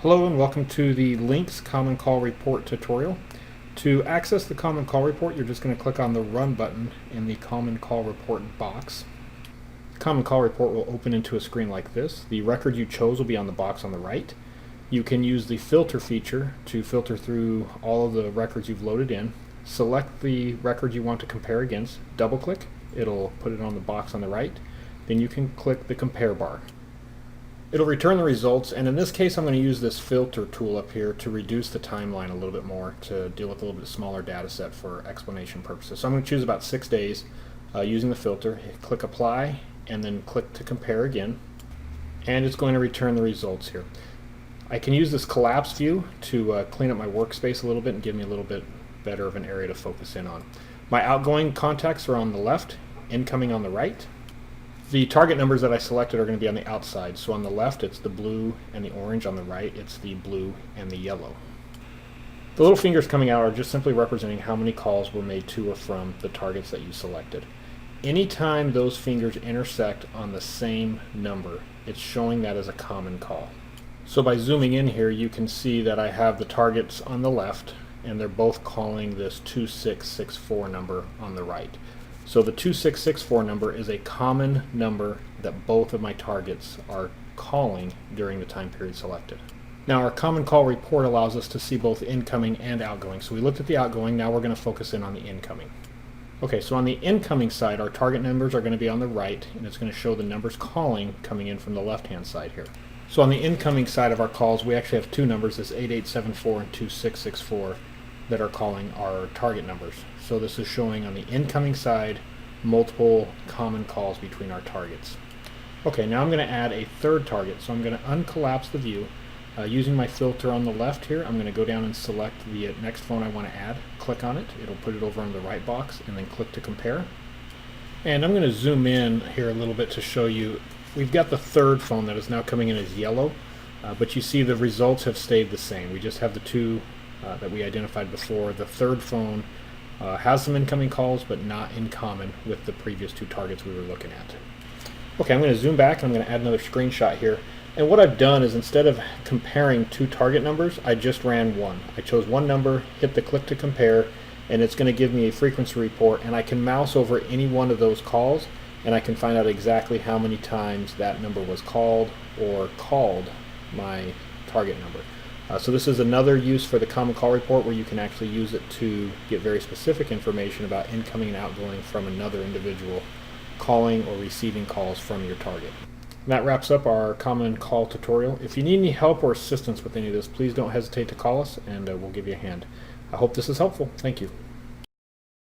Hello and welcome to the LinX Common Call Report tutorial. To access the Common Call Report, you're just going to click on the Run button in the Common Call Report box. The Common Call Report will open into a screen like this. The record you chose will be on the box on the right. You can use the filter feature to filter through all of the records you've loaded in. Select the record you want to compare against, double click, it'll put it on the box on the right. Then you can click the compare bar. It'll return the results, and in this case I'm going to use this filter tool up here to reduce the timeline a little bit more to deal with a little bit smaller data set for explanation purposes. So I'm going to choose about 6 days using the filter. Click apply and then click to compare again, and it's going to return the results here. I can use this collapse view to clean up my workspace a little bit and give me a little bit better of an area to focus in on. My outgoing contacts are on the left, incoming on the right. The target numbers that I selected are going to be on the outside. So on the left it's the blue and the orange, on the right it's the blue and the yellow. The little fingers coming out are just simply representing how many calls were made to or from the targets that you selected. Anytime those fingers intersect on the same number, it's showing that as a common call. So by zooming in here, you can see that I have the targets on the left and they're both calling this 2664 number on the right. So the 2664 number is a common number that both of my targets are calling during the time period selected. Now our common call report allows us to see both incoming and outgoing. So we looked at the outgoing, now we're going to focus in on the incoming. Okay, so on the incoming side, our target numbers are going to be on the right, and it's going to show the numbers calling coming in from the left-hand side here. So on the incoming side of our calls, we actually have two numbers, this 8874 and 2664, that are calling our target numbers. So this is showing on the incoming side multiple common calls between our targets. Okay, now I'm going to add a third target. So I'm going to uncollapse the view. Using my filter on the left here, I'm going to go down and select the next phone I want to add. Click on it. It'll put it over on the right box, and then click to compare. And I'm going to zoom in here a little bit to show you. We've got the third phone that is now coming in as yellow, but you see the results have stayed the same. We just have the two that we identified before. The third phone has some incoming calls, but not in common with the previous two targets we were looking at. Okay, I'm going to zoom back and I'm going to add another screenshot here. And what I've done is, instead of comparing two target numbers, I just ran one. I chose one number, hit the click to compare, and it's going to give me a frequency report, and I can mouse over any one of those calls and I can find out exactly how many times that number was called or called my target number. So this is another use for the Common Call Report, where you can actually use it to get very specific information about incoming and outgoing from another individual calling or receiving calls from your target. And that wraps up our Common Call tutorial. If you need any help or assistance with any of this, please don't hesitate to call us and we'll give you a hand. I hope this is helpful. Thank you.